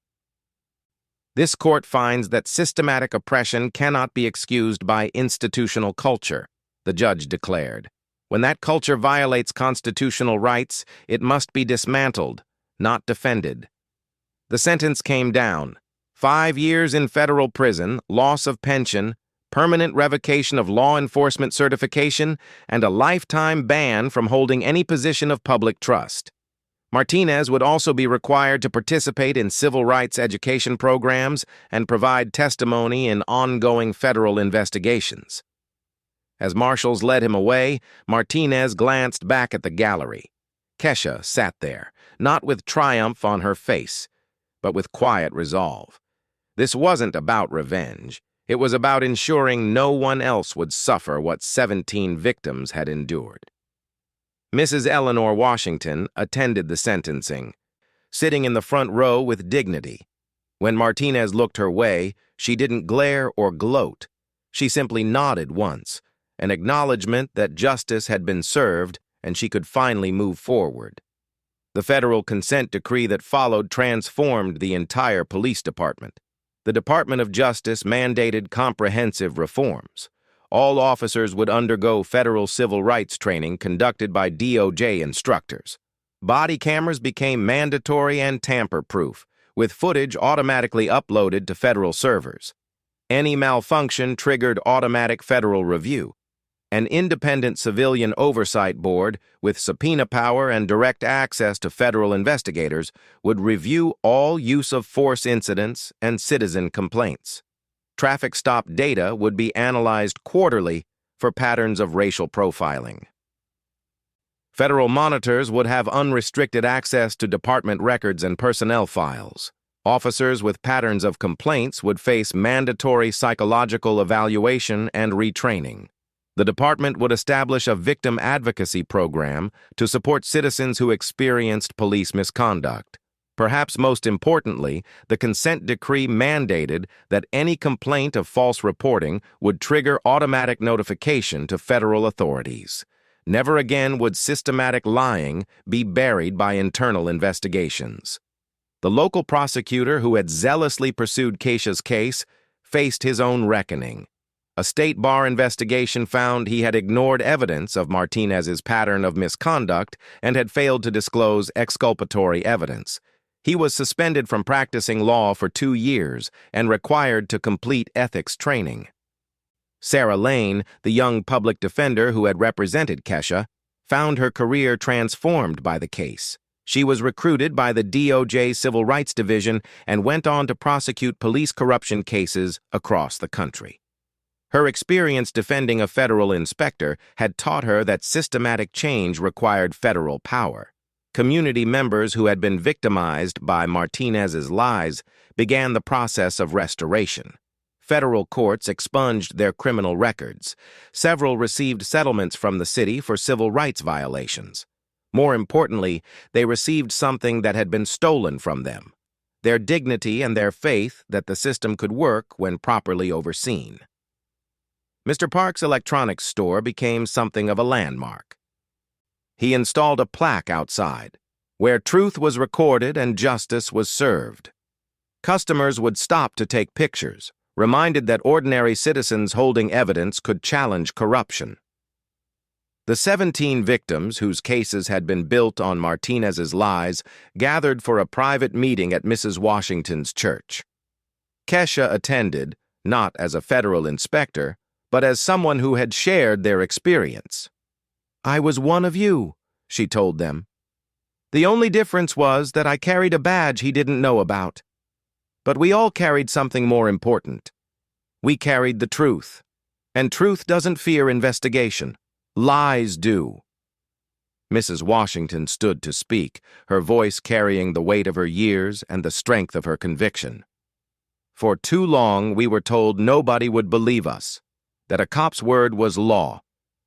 "This court finds that systematic oppression cannot be excused by institutional culture," the judge declared. "When that culture violates constitutional rights, it must be dismantled, not defended." The sentence came down: 5 years in federal prison, loss of pension, permanent revocation of law enforcement certification, and a lifetime ban from holding any position of public trust. Martinez would also be required to participate in civil rights education programs and provide testimony in ongoing federal investigations. As marshals led him away, Martinez glanced back at the gallery. Kesha sat there, not with triumph on her face, but with quiet resolve. This wasn't about revenge. It was about ensuring no one else would suffer what 17 victims had endured. Mrs. Eleanor Washington attended the sentencing, sitting in the front row with dignity. When Martinez looked her way, she didn't glare or gloat. She simply nodded once, an acknowledgement that justice had been served and she could finally move forward. The federal consent decree that followed transformed the entire police department. The Department of Justice mandated comprehensive reforms. All officers would undergo federal civil rights training conducted by DOJ instructors. Body cameras became mandatory and tamper-proof, with footage automatically uploaded to federal servers. Any malfunction triggered automatic federal review. An independent civilian oversight board with subpoena power and direct access to federal investigators would review all use of force incidents and citizen complaints. Traffic stop data would be analyzed quarterly for patterns of racial profiling. Federal monitors would have unrestricted access to department records and personnel files. Officers with patterns of complaints would face mandatory psychological evaluation and retraining. The department would establish a victim advocacy program to support citizens who experienced police misconduct. Perhaps most importantly, the consent decree mandated that any complaint of false reporting would trigger automatic notification to federal authorities. Never again would systematic lying be buried by internal investigations. The local prosecutor who had zealously pursued Kesha's case faced his own reckoning. A state bar investigation found he had ignored evidence of Martinez's pattern of misconduct and had failed to disclose exculpatory evidence. He was suspended from practicing law for 2 years and required to complete ethics training. Sarah Lane, the young public defender who had represented Kesha, found her career transformed by the case. She was recruited by the DOJ Civil Rights Division and went on to prosecute police corruption cases across the country. Her experience defending a federal inspector had taught her that systematic change required federal power. Community members who had been victimized by Martinez's lies began the process of restoration. Federal courts expunged their criminal records. Several received settlements from the city for civil rights violations. More importantly, they received something that had been stolen from them: their dignity and their faith that the system could work when properly overseen. Mr. Park's electronics store became something of a landmark. He installed a plaque outside, where truth was recorded and justice was served. Customers would stop to take pictures, reminded that ordinary citizens holding evidence could challenge corruption. The 17 victims whose cases had been built on Martinez's lies gathered for a private meeting at Mrs. Washington's church. Kesha attended, not as a federal inspector, but as someone who had shared their experience. "I was one of you," she told them. "The only difference was that I carried a badge he didn't know about. But we all carried something more important. We carried the truth. And truth doesn't fear investigation. Lies do." Mrs. Washington stood to speak, her voice carrying the weight of her years and the strength of her conviction. "For too long, we were told nobody would believe us, that a cop's word was law.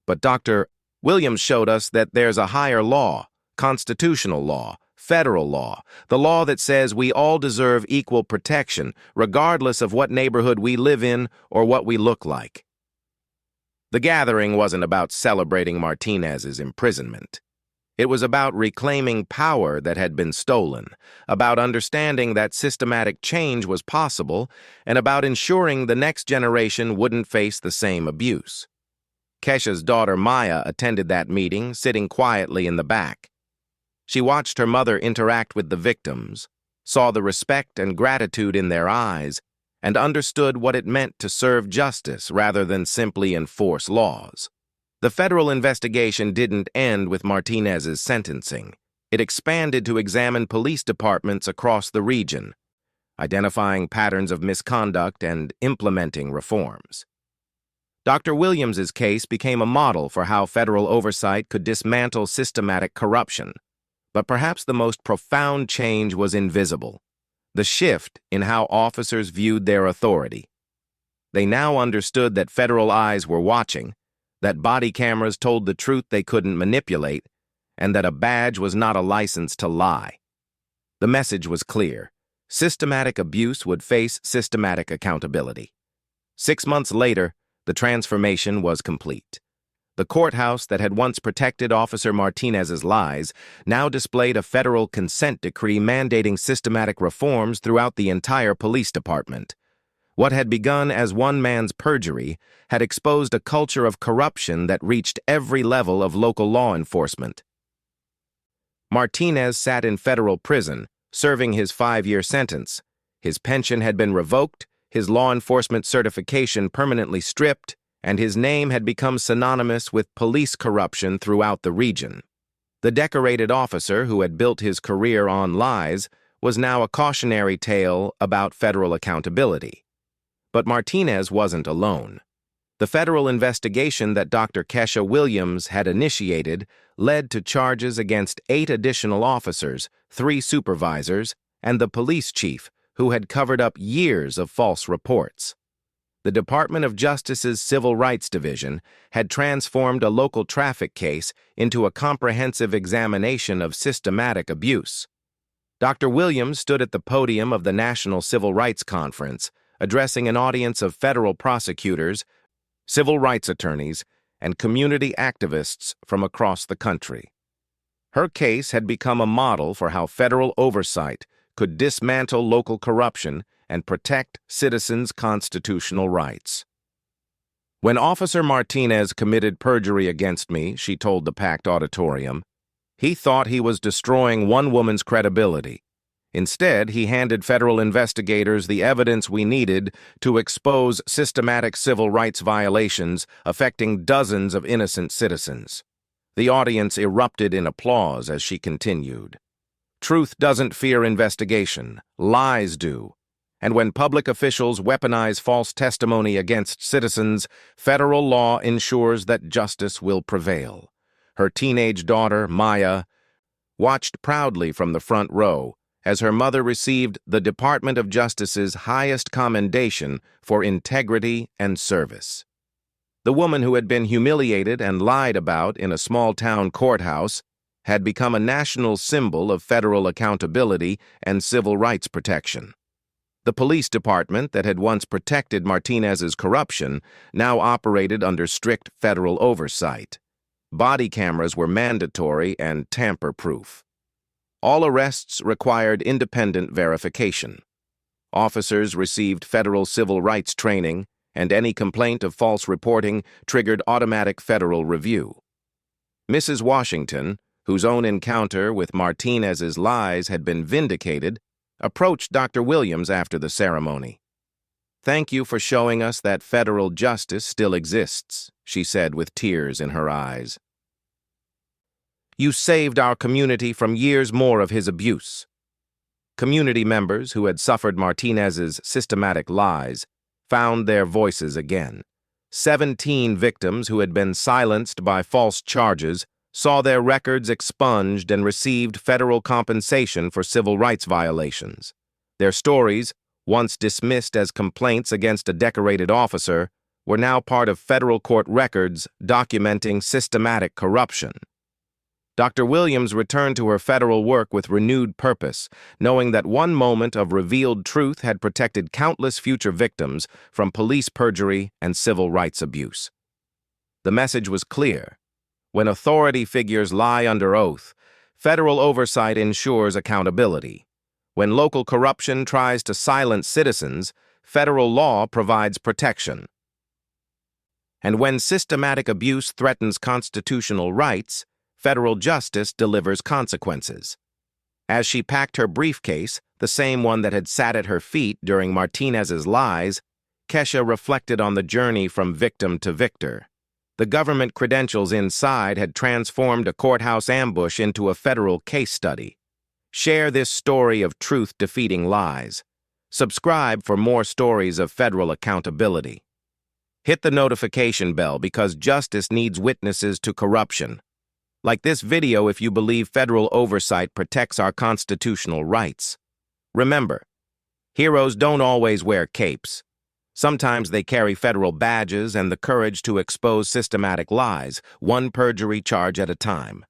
But Dr. Williams showed us that there's a higher law, constitutional law, federal law, the law that says we all deserve equal protection, regardless of what neighborhood we live in or what we look like." The gathering wasn't about celebrating Martinez's imprisonment. It was about reclaiming power that had been stolen, about understanding that systematic change was possible, and about ensuring the next generation wouldn't face the same abuse. Kesha's daughter Maya attended that meeting, sitting quietly in the back. She watched her mother interact with the victims, saw the respect and gratitude in their eyes, and understood what it meant to serve justice rather than simply enforce laws. The federal investigation didn't end with Martinez's sentencing. It expanded to examine police departments across the region, identifying patterns of misconduct and implementing reforms. Dr. Williams's case became a model for how federal oversight could dismantle systematic corruption. But perhaps the most profound change was invisible: the shift in how officers viewed their authority. They now understood that federal eyes were watching, that body cameras told the truth they couldn't manipulate, and that a badge was not a license to lie. The message was clear: systematic abuse would face systematic accountability. 6 months later, the transformation was complete. The courthouse that had once protected Officer Martinez's lies now displayed a federal consent decree mandating systematic reforms throughout the entire police department. What had begun as one man's perjury had exposed a culture of corruption that reached every level of local law enforcement. Martinez sat in federal prison, serving his 5-year sentence. His pension had been revoked, his law enforcement certification permanently stripped, and his name had become synonymous with police corruption throughout the region. The decorated officer who had built his career on lies was now a cautionary tale about federal accountability. But Martinez wasn't alone. The federal investigation that Dr. Kesha Williams had initiated led to charges against 8 additional officers, 3 supervisors, and the police chief, who had covered up years of false reports. The Department of Justice's Civil Rights Division had transformed a local traffic case into a comprehensive examination of systematic abuse. Dr. Williams stood at the podium of the National Civil Rights Conference, addressing an audience of federal prosecutors, civil rights attorneys, and community activists from across the country. Her case had become a model for how federal oversight could dismantle local corruption and protect citizens' constitutional rights. "When Officer Martinez committed perjury against me," she told the packed auditorium, "he thought he was destroying one woman's credibility. Instead, he handed federal investigators the evidence we needed to expose systematic civil rights violations affecting dozens of innocent citizens. The audience erupted in applause as she continued. Truth doesn't fear investigation, lies do. And when public officials weaponize false testimony against citizens, federal law ensures that justice will prevail. Her teenage daughter, Maya, watched proudly from the front row as her mother received the Department of Justice's highest commendation for integrity and service. The woman who had been humiliated and lied about in a small-town courthouse had become a national symbol of federal accountability and civil rights protection. The police department that had once protected Martinez's corruption now operated under strict federal oversight. Body cameras were mandatory and tamper-proof. All arrests required independent verification. Officers received federal civil rights training, and any complaint of false reporting triggered automatic federal review. Mrs. Washington, whose own encounter with Martinez's lies had been vindicated, approached Dr. Williams after the ceremony. "Thank you for showing us that federal justice still exists," she said with tears in her eyes. "You saved our community from years more of his abuse." Community members who had suffered Martinez's systematic lies found their voices again. 17 victims who had been silenced by false charges saw their records expunged and received federal compensation for civil rights violations. Their stories, once dismissed as complaints against a decorated officer, were now part of federal court records documenting systematic corruption. Dr. Williams returned to her federal work with renewed purpose, knowing that one moment of revealed truth had protected countless future victims from police perjury and civil rights abuse. The message was clear. When authority figures lie under oath, federal oversight ensures accountability. When local corruption tries to silence citizens, federal law provides protection. And when systematic abuse threatens constitutional rights, federal justice delivers consequences. As she packed her briefcase, the same one that had sat at her feet during Martinez's lies, Kesha reflected on the journey from victim to victor. The government credentials inside had transformed a courthouse ambush into a federal case study. Share this story of truth defeating lies. Subscribe for more stories of federal accountability. Hit the notification bell because justice needs witnesses to corruption. Like this video if you believe federal oversight protects our constitutional rights. Remember, heroes don't always wear capes. Sometimes they carry federal badges and the courage to expose systematic lies, one perjury charge at a time.